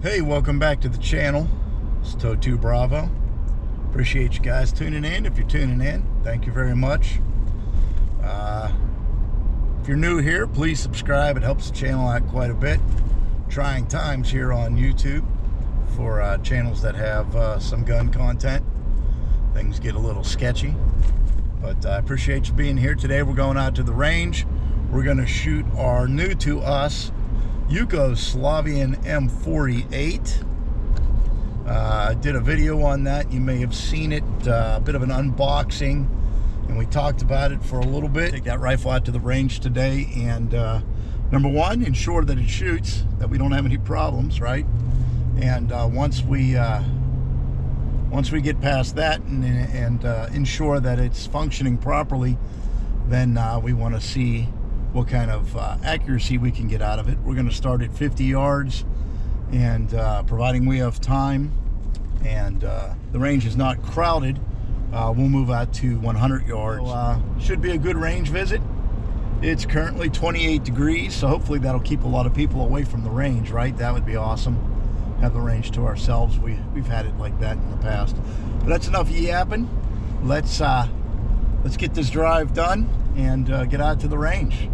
Hey, welcome back to the channel. It's Toe2 Bravo. Appreciate you guys tuning in. If you're tuning in, thank you very much. If you're new here, please subscribe. It helps the channel out quite a bit. Trying times here on YouTube for channels that have some gun content. Things get a little sketchy, but I appreciate you being here. Today we're going out to the range. We're going to shoot our new to us Yugoslavian M48. I did a video on that. You may have seen it, a bit of an unboxing, and we talked about it for a little bit. Take that rifle out to the range today and number one, ensure that it shoots, that we don't have any problems, right? And once we get past that and ensure that it's functioning properly, then we want to see what kind of accuracy we can get out of it. We're going to start at 50 yards, and providing we have time and the range is not crowded, we'll move out to 100 yards. So, should be a good range visit. It's currently 28 degrees, so hopefully that'll keep a lot of people away from the range, right? That would be awesome. Have the range to ourselves. We've had it like that in the past. But that's enough yapping. Let's get this drive done and get out to the range.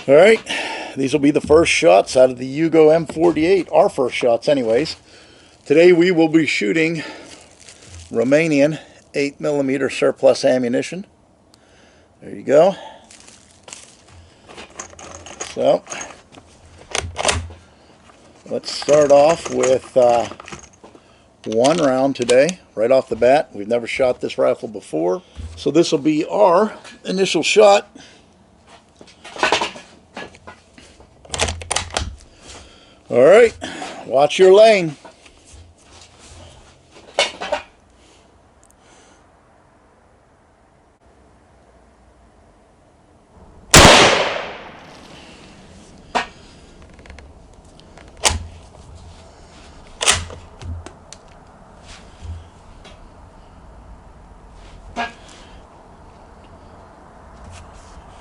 All right, these will be the first shots out of the Yugo M48, our first shots anyways. Today we will be shooting Romanian 8mm surplus ammunition. There you go. So, let's start off with one round today, right off the bat. We've never shot this rifle before, so this will be our initial shot. All right, watch your lane.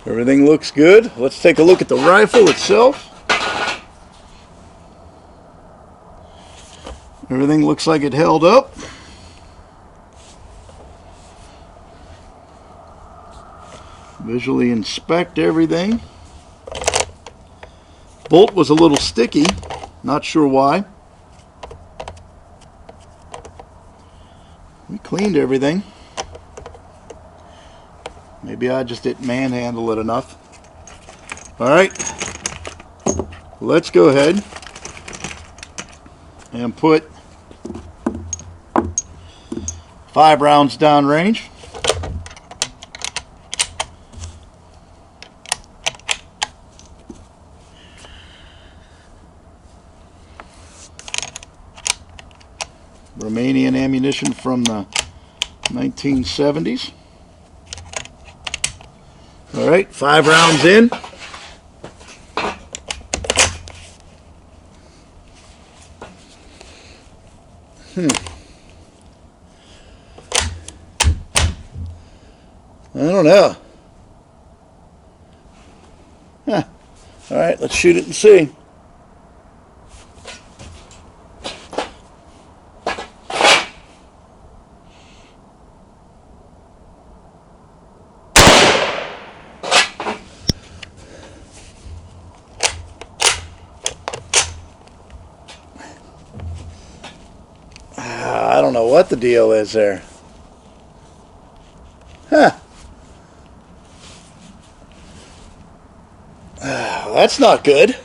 Everything looks good. Let's take a look at the rifle itself. Everything looks like it held up. Visually inspect everything. Bolt was a little sticky, not sure why. We cleaned everything. Maybe I just didn't manhandle it enough. All right, let's go ahead and put 5 rounds downrange. Romanian ammunition from the 1970s. All right, 5 rounds in. I don't know. Huh. All right, let's shoot it and see. I don't know what the deal is there. Huh. That's not good.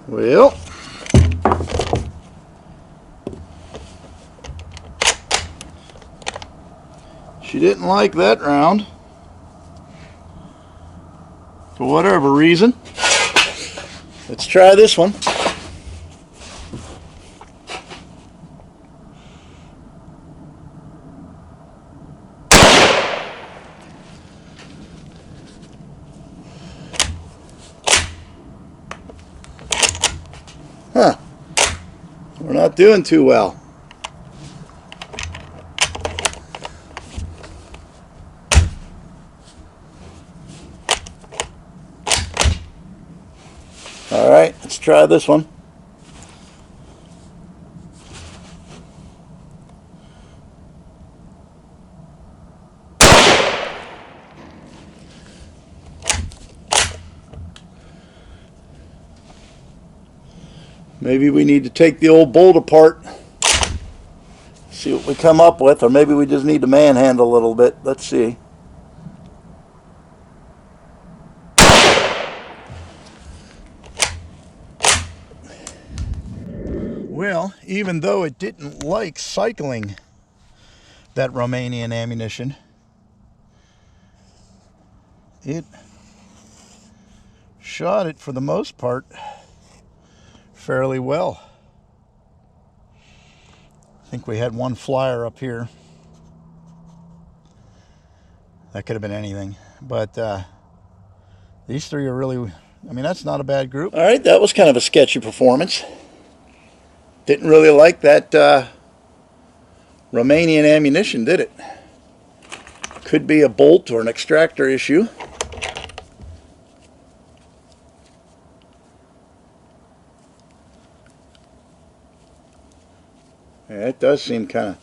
Well, she didn't like that round. for whatever reason. Let's try this one. Huh. We're not doing too well. All right, let's try this one. Maybe we need to take the old bolt apart, see what we come up with, or maybe we just need to manhandle a little bit. Let's see. Well, even though it didn't like cycling that Romanian ammunition, it shot it for the most part fairly well. I think we had one flyer up here. That could have been anything, but these three are really, I mean, that's not a bad group. All right, that was kind of a sketchy performance. Didn't really like that Romanian ammunition, did it? Could be a bolt or an extractor issue. Yeah, it does seem kind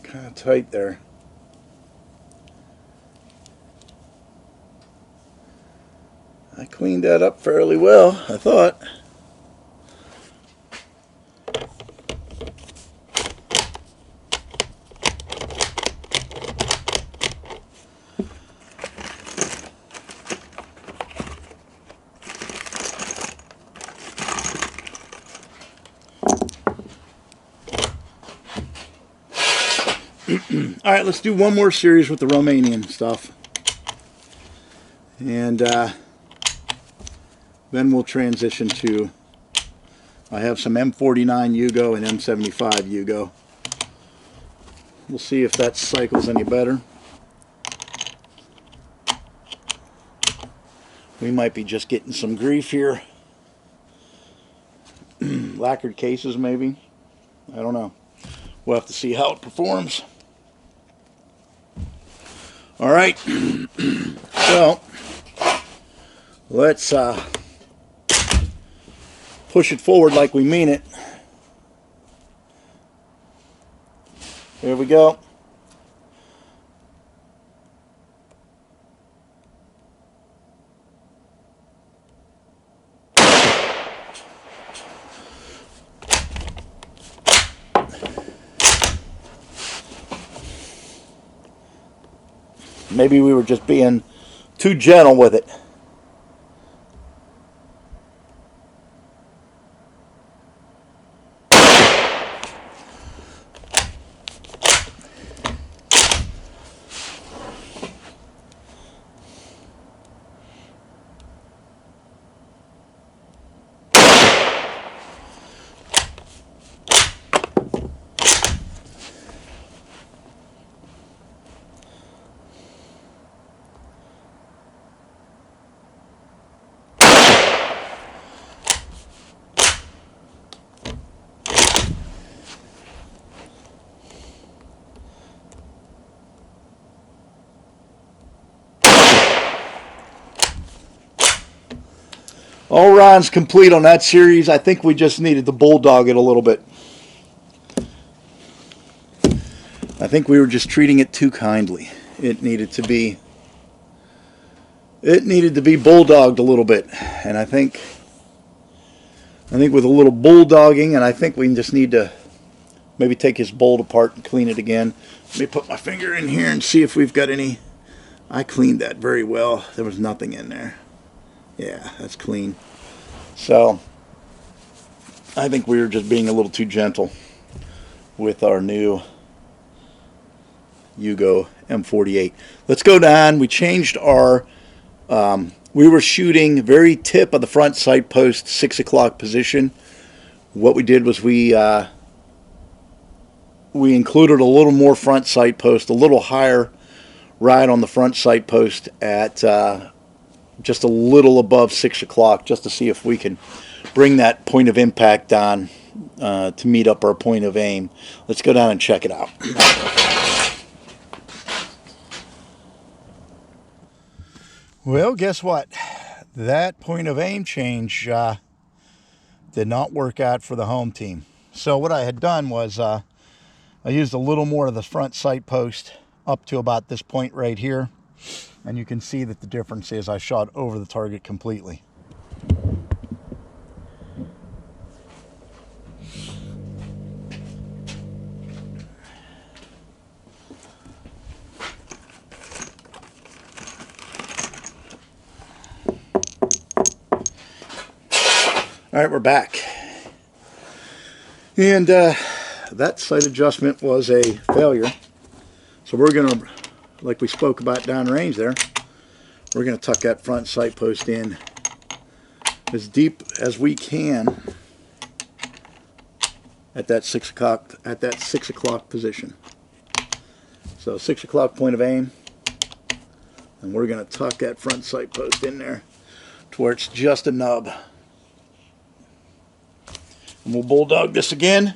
of tight there. I cleaned that up fairly well, I thought. All right, let's do one more series with the Romanian stuff. And then we'll transition to, I have some M49 Yugo and M75 Yugo. We'll see if that cycles any better. We might be just getting some grief here. Lacquered cases maybe. I don't know. We'll have to see how it performs. All right. So let's push it forward like we mean it. Here we go. Maybe we were just being too gentle with it. All rounds complete on that series. I think we just needed to bulldog it a little bit. I think we were just treating it too kindly. It needed to be bulldogged a little bit. And I think with a little bulldogging, and I think we just need to maybe take his bolt apart and clean it again. Let me put my finger in here and see if we've got any. I cleaned that very well. There was nothing in there. Yeah, that's clean. So I think we were just being a little too gentle with our new Yugo M48. Let's go down. We changed our We were shooting very tip of the front sight post, 6 o'clock position. What we did was we included a little more front sight post, a little higher right on the front sight post at just a little above 6 o'clock, just to see if we can bring that point of impact down to meet up our point of aim. Let's go down and check it out. Well, guess what? That point of aim change did not work out for the home team. So what I had done was I used a little more of the front sight post up to about this point right here. And you can see that the difference is I shot over the target completely. All right, we're back. And that sight adjustment was a failure. So we're going to, like we spoke about downrange there, we're going to tuck that front sight post in as deep as we can at that 6 o'clock position. So 6 o'clock point of aim, and we're going to tuck that front sight post in there to where it's just a nub. And we'll bulldog this again.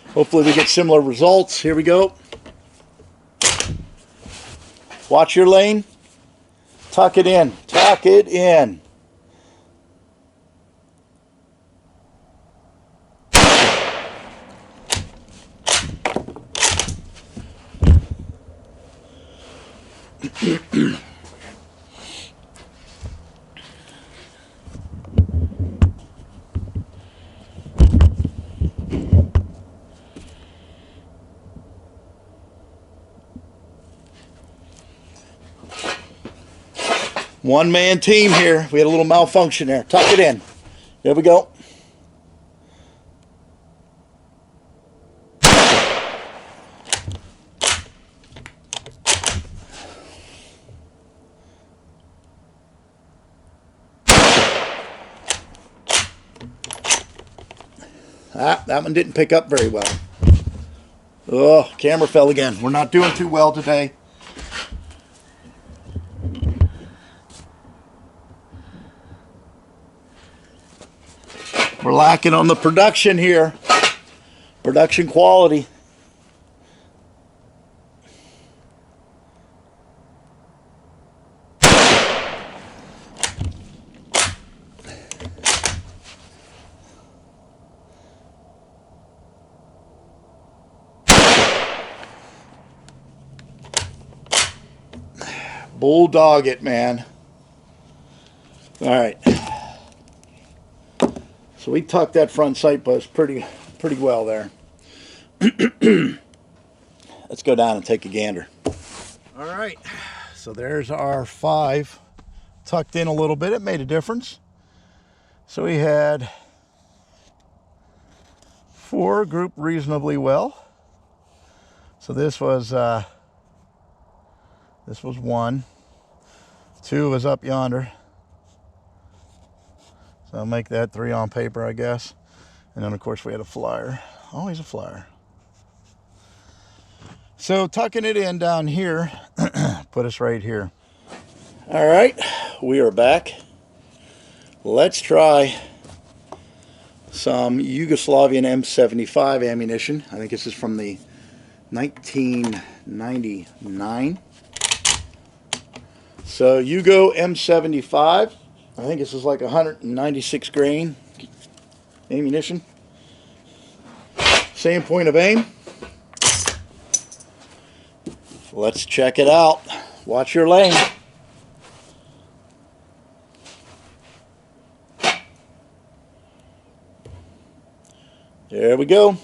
Hopefully we get similar results. Here we go. Watch your lane. Tuck it in. Tuck it in. One-man team here. We had a little malfunction there. Tuck it in. There we go. That one didn't pick up very well. Oh, camera fell again. We're not doing too well today. We're lacking on the production here. Production quality. Bulldog it, man. All right. So we tucked that front sight post pretty well there. Let's go down and take a gander. All right. So there's our 5 tucked in a little bit. It made a difference. So we had 4 grouped reasonably well. So this was 1. 2 was up yonder. So I'll make that 3 on paper, I guess. And then, of course, we had a flyer. Always a flyer. So tucking it in down here, put us right here. All right, we are back. Let's try some Yugoslavian M48 ammunition. I think this is from the 1999. So Yugo M48. I think this is like 196 grain ammunition. Same point of aim. Let's check it out. Watch your lane. There we go.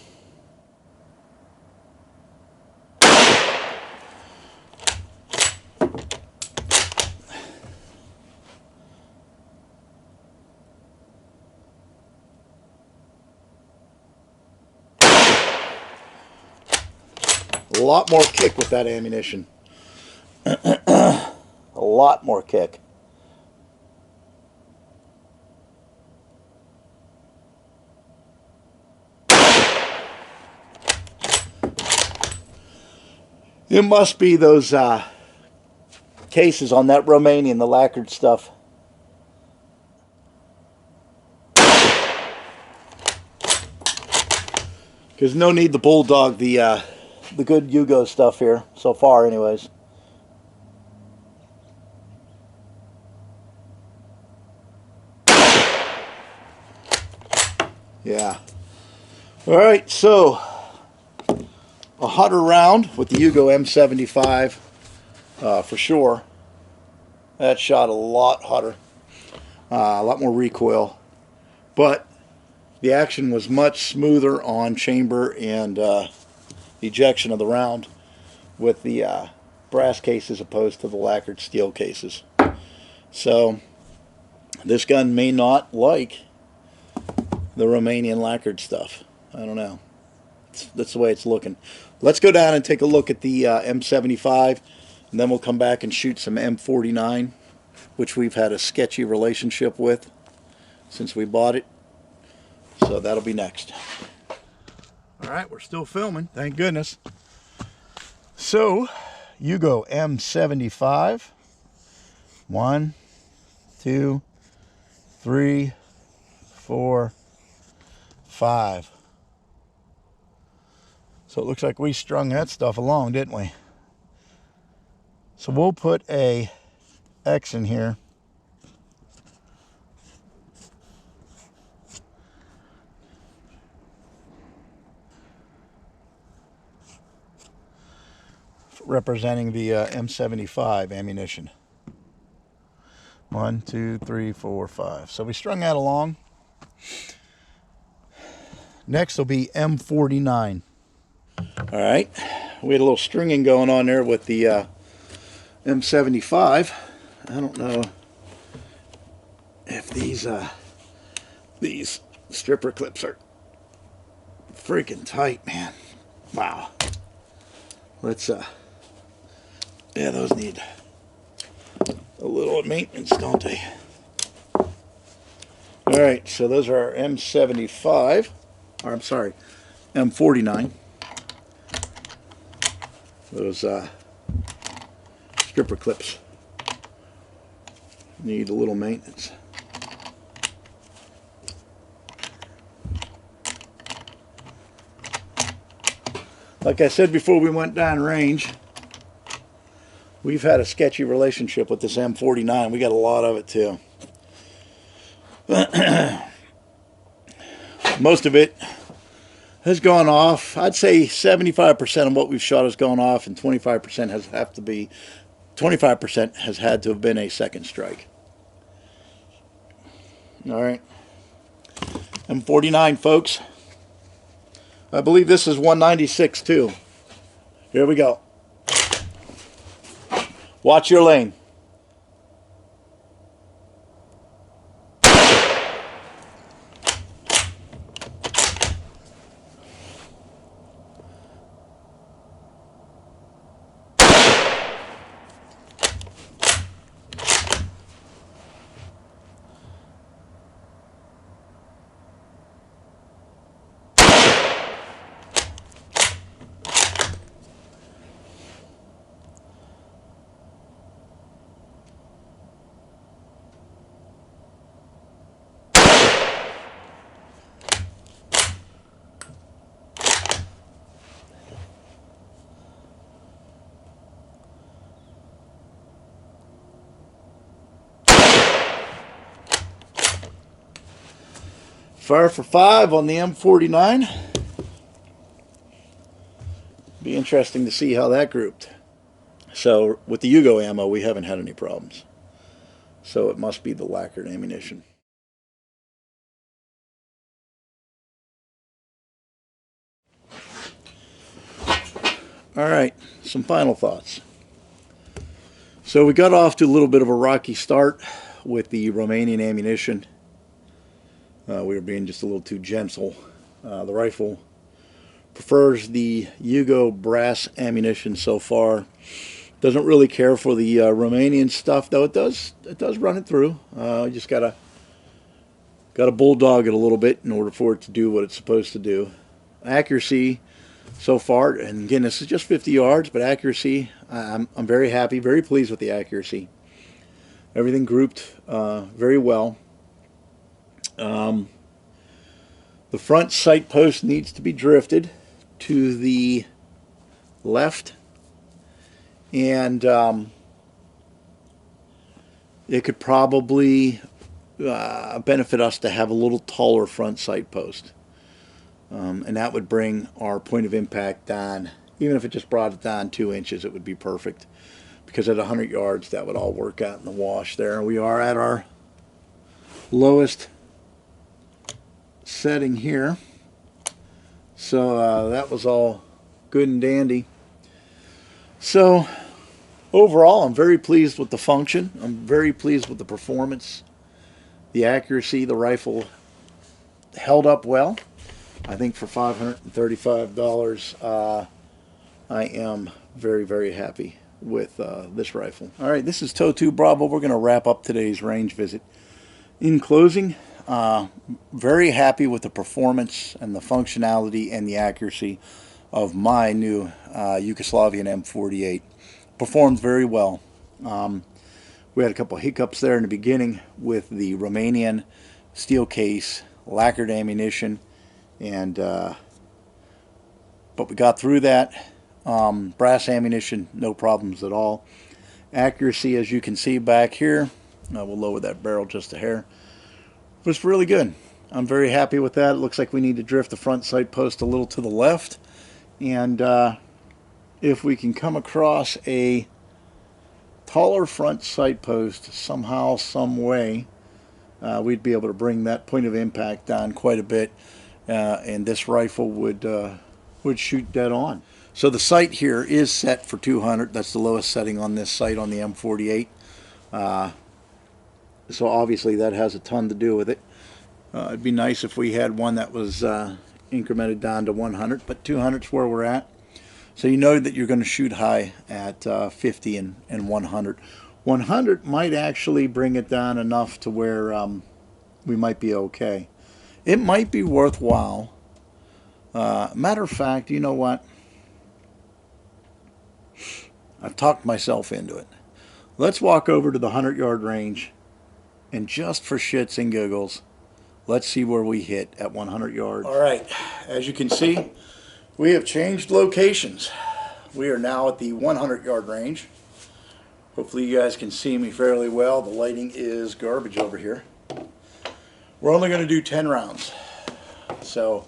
A lot more kick with that ammunition. A lot more kick. It must be those cases on that Romanian, the lacquered stuff. Because no need to bulldog the good Yugo stuff here so far, anyways. Yeah. All right, so a hotter round with the Yugo M75 for sure. That shot a lot hotter, a lot more recoil, but the action was much smoother on chamber and ejection of the round with the brass case as opposed to the lacquered steel cases. So this gun may not like the Romanian lacquered stuff. I don't know. That's the way it's looking. Let's go down and take a look at the M75, and then we'll come back and shoot some M49, which we've had a sketchy relationship with since we bought it. So that'll be next. All right, we're still filming, thank goodness. So, Yugo M75. 1, 2, 3, 4, 5. So it looks like we strung that stuff along, didn't we? So we'll put a X in here. Representing the M75 ammunition. 1, 2, 3, 4, 5. So we strung that along. Next will be M49. All right, we had a little stringing going on there with the M75. I don't know if these stripper clips are freaking tight, man. Wow. Let's yeah, those need a little maintenance, don't they? All right, so those are our M75, or I'm sorry, M49. Those stripper clips need a little maintenance. Like I said before we went down range, we've had a sketchy relationship with this M49. We got a lot of it too. Most of it has gone off. I'd say 75% of what we've shot has gone off, and 25% has had to have been a second strike. All right, M49, folks. I believe this is 196 too. Here we go. Watch your lane. Fire for 5 on the M49. Be interesting to see how that grouped. So with the Yugo ammo, we haven't had any problems. So it must be the lacquered ammunition. All right, some final thoughts. So we got off to a little bit of a rocky start with the Romanian ammunition. We were being just a little too gentle. The rifle prefers the Yugo brass ammunition so far. Doesn't really care for the Romanian stuff, though it does run it through. You just gotta bulldog it a little bit in order for it to do what it's supposed to do. Accuracy so far. And again, this is just 50 yards, but accuracy, I'm very happy, very pleased with the accuracy. Everything grouped very well. The front sight post needs to be drifted to the left, and it could probably benefit us to have a little taller front sight post, and that would bring our point of impact down. Even if it just brought it down 2 inches, it would be perfect, because at 100 yards that would all work out in the wash there. We are at our lowest setting here, so that was all good and dandy. So overall, I'm very pleased with the function. I'm very pleased with the performance, the accuracy. The rifle held up well. I think for $535, I am very, very happy with this rifle. All right, this is Toe2 Bravo. We're going to wrap up today's range visit. In closing, very happy with the performance and the functionality and the accuracy of my new Yugoslavian M48. Performed very well. We had a couple hiccups there in the beginning with the Romanian steel case, lacquered ammunition, and but we got through that. Brass ammunition, no problems at all. Accuracy, as you can see back here, we'll lower that barrel just a hair. It was really good. I'm very happy with that. It looks like we need to drift the front sight post a little to the left, and if we can come across a taller front sight post somehow, some way, we'd be able to bring that point of impact down quite a bit, and this rifle would shoot dead on. So the sight here is set for 200. That's the lowest setting on this sight on the M48. So obviously that has a ton to do with it. It'd be nice if we had one that was incremented down to 100, but 200 is where we're at. So you know that you're going to shoot high at 50 and 100. 100 might actually bring it down enough to where we might be okay. It might be worthwhile. Matter of fact, you know what? I've talked myself into it. Let's walk over to the 100-yard range, and just for shits and giggles, let's see where we hit at 100 yards. All right, as you can see, we have changed locations. We are now at the 100-yard range. Hopefully you guys can see me fairly well. The lighting is garbage over here. We're only going to do 10 rounds. So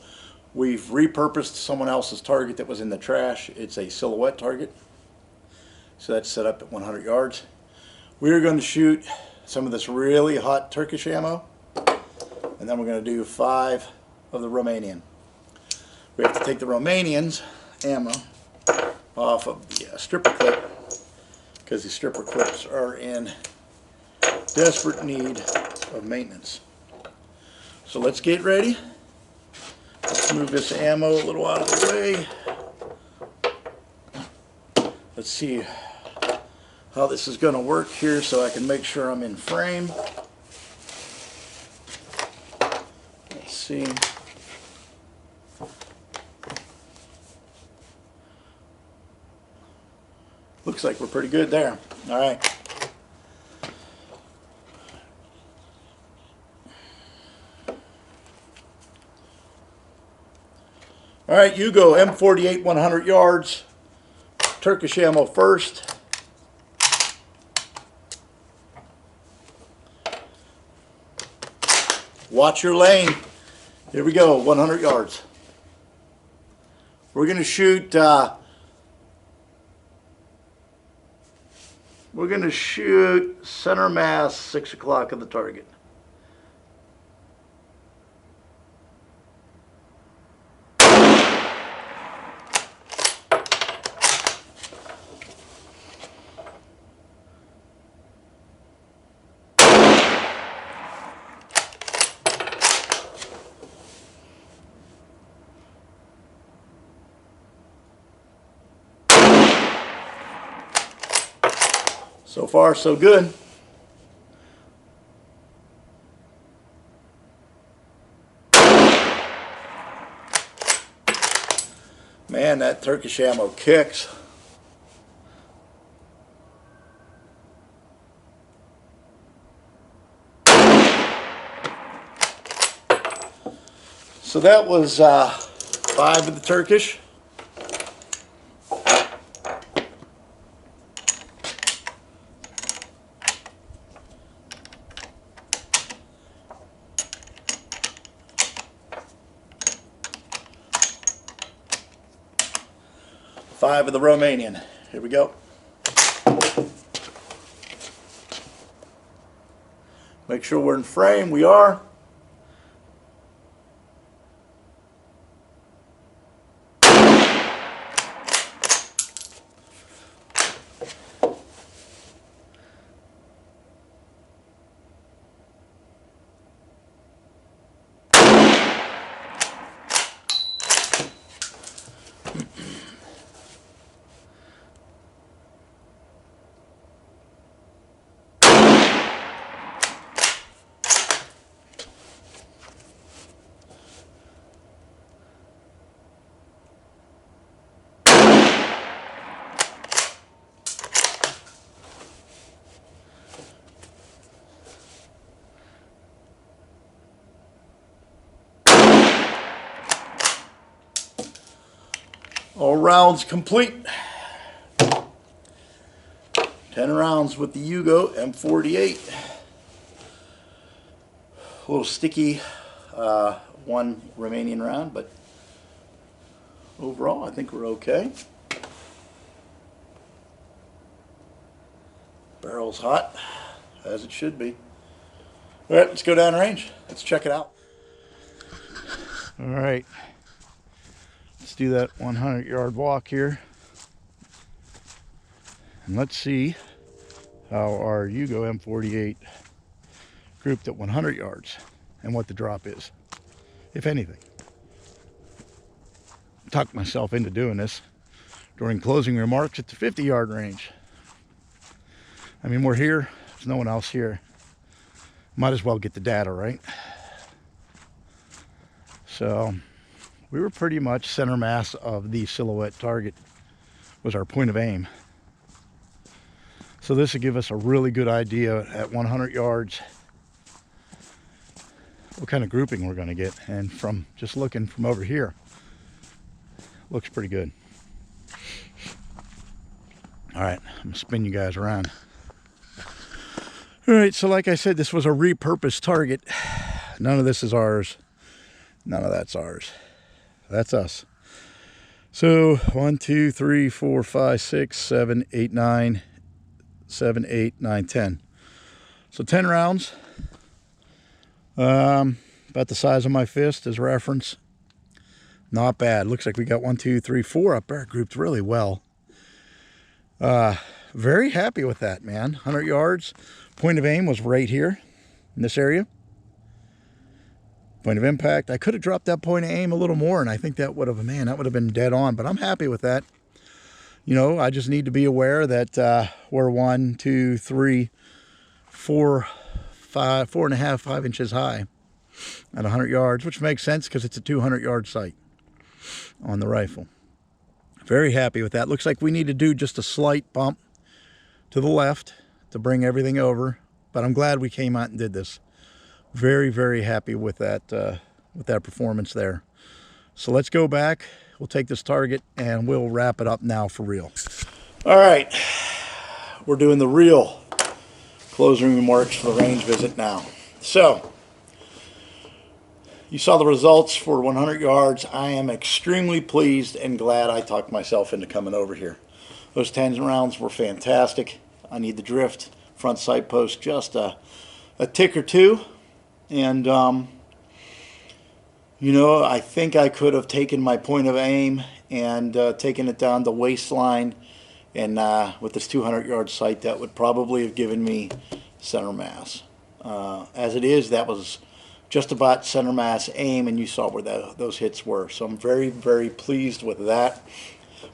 we've repurposed someone else's target that was in the trash. It's a silhouette target. So that's set up at 100 yards. We're going to shoot some of this really hot Turkish ammo, and then we're going to do 5 of the Romanian. We have to take the Romanian's ammo off of the stripper clip, because the stripper clips are in desperate need of maintenance. So let's get ready. Let's move this ammo a little out of the way. Let's see how this is going to work here so I can make sure I'm in frame. Let's see. Looks like we're pretty good there. All right. All right, Yugo M48 100 yards. Turkish ammo first. Watch your lane. Here we go, 100 yards. We're going to shoot center mass 6 o'clock of the target. So far, so good. Man, Man, that Turkish ammo kicks. So that was 5 of the Turkish. Five of the Romanian. Here we go. Make sure we're in frame. We are. All rounds complete. 10 rounds with the Yugo M48. A little sticky, one Romanian round, but overall I think we're okay. Barrel's hot, as it should be. All right, let's go down range. Let's check it out. All right. Let's do that 100-yard walk here. And let's see how our Yugo M48 grouped at 100 yards and what the drop is, if anything. Talked myself into doing this during closing remarks at the 50-yard range. I mean, we're here. There's no one else here. Might as well get the data, right? So we were pretty much center mass of the silhouette target was our point of aim. So this will give us a really good idea at 100 yards what kind of grouping we're going to get. And from just looking from over here, looks pretty good. All right, I'm going to spin you guys around. All right, so like I said, this was a repurposed target. None of this is ours. None of that's ours. That's us. So 1, 2, 3, 4, 5, 6, 7, 8, 9, 7, 8, 9, 10. So 10 rounds. About the size of my fist as reference. Not bad. Looks like we got 1, 2, 3, 4 up there. Grouped really well. Very happy with that, man. 100 yards. Point of aim was right here in this area. Point of impact. I could have dropped that point of aim a little more, and I think that would have, man, that would have been dead on. But I'm happy with that. You know, I just need to be aware that we're 1, 2, 3, 4, 5, 4.5, 5 inches high at 100 yards, which makes sense because it's a 200-yard sight on the rifle. Very happy with that. Looks like we need to do just a slight bump to the left to bring everything over, but I'm glad we came out and did this. Very, very happy with that performance there. So let's go back. We'll take this target and we'll wrap it up now for real. All right, we're doing the real closing remarks for the range visit now. So you saw the results for 100 yards. I am extremely pleased and glad I talked myself into coming over here. Those 10 rounds were fantastic. I need the drift front sight post just a tick or two. And, you know, I think I could have taken my point of aim and taken it down the waistline. And with this 200-yard sight, that would probably have given me center mass. As it is, that was just about center mass aim, and you saw where those hits were. So I'm very, very pleased with that.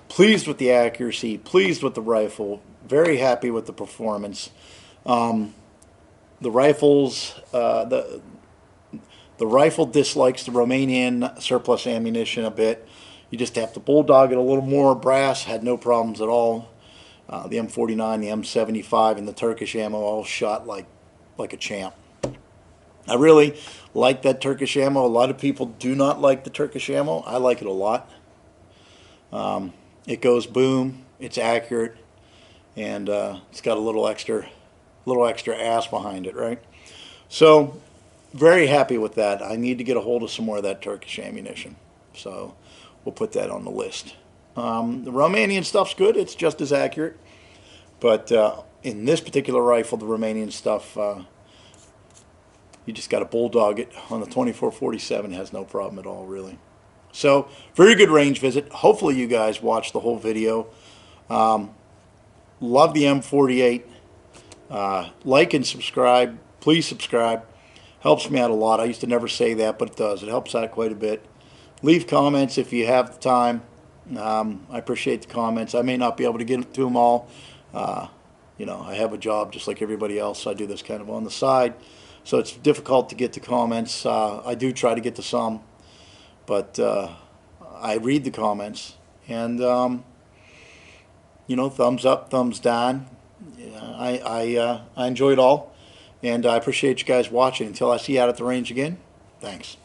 Pleased with the accuracy, pleased with the rifle, very happy with the performance. The rifles, the rifle dislikes the Romanian surplus ammunition a bit. You just have to bulldog it a little more. Brass had no problems at all. The M49, the M75, and the Turkish ammo all shot like a champ. I really like that Turkish ammo. A lot of people do not like the Turkish ammo. I like it a lot. It goes boom. It's accurate, and it's got a little extra ass behind it, right? So, very happy with that. I need to get a hold of some more of that Turkish ammunition. So, we'll put that on the list. The Romanian stuff's good. It's just as accurate. But in this particular rifle, the Romanian stuff, you just got to bulldog it. On the 24-47, has no problem at all, really. So, very good range visit. Hopefully you guys watched the whole video. Love the M48. Like and subscribe. Please subscribe. Helps me out a lot. I used to never say that, but it does. It helps out quite a bit. Leave comments if you have the time. I appreciate the comments. I may not be able to get to them all. You know, I have a job just like everybody else. I do this kind of on the side. So it's difficult to get to comments. I do try to get to some. But I read the comments. And, you know, thumbs up, thumbs down. I enjoy it all. And I appreciate you guys watching. Until I see you out at the range again, thanks.